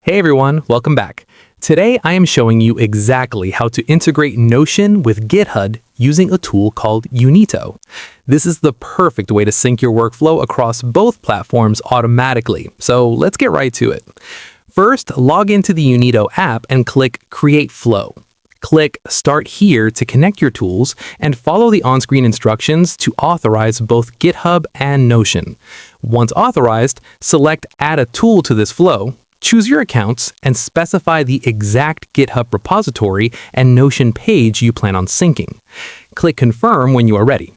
Hey everyone, welcome back. Today I am showing you exactly how to integrate Notion with GitHub using a tool called Unito. This is the perfect way to sync your workflow across both platforms automatically, so let's get right to it. First, log into the Unito app and click Create Flow. Click Start Here to connect your tools and follow the on-screen instructions to authorize both GitHub and Notion. Once authorized, select Add a Tool to this flow. Choose your accounts and specify the exact GitHub repository and Notion page you plan on syncing. Click Confirm when you are ready.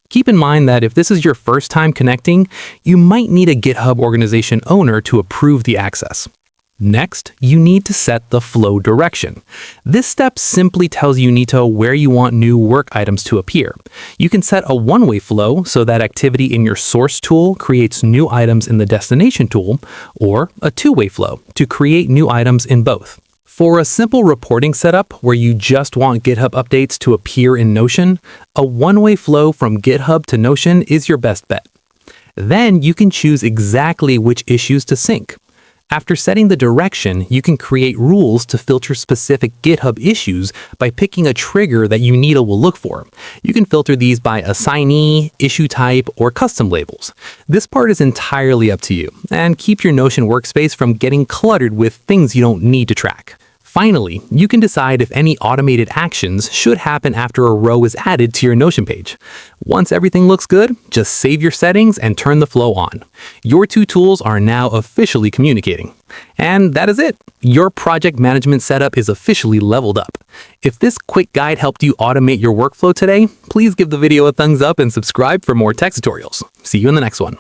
Keep in mind that if this is your first time connecting, you might need a GitHub organization owner to approve the access. Next, you need to set the flow direction. This step simply tells Unito where you want new work items to appear. You can set a one-way flow so that activity in your source tool creates new items in the destination tool, or a two-way flow to create new items in both. For a simple reporting setup where you just want GitHub updates to appear in Notion, a one-way flow from GitHub to Notion is your best bet. Then you can choose exactly which issues to sync. After setting the direction, you can create rules to filter specific GitHub issues by picking a trigger that Unito will look for. You can filter these by assignee, issue type, or custom labels. This part is entirely up to you, and keep your Notion workspace from getting cluttered with things you don't need to track. Finally, you can decide if any automated actions should happen after a row is added to your Notion page. Once everything looks good, just save your settings and turn the flow on. Your two tools are now officially communicating. And that is it. Your project management setup is officially leveled up. If this quick guide helped you automate your workflow today, please give the video a thumbs up and subscribe for more tech tutorials. See you in the next one.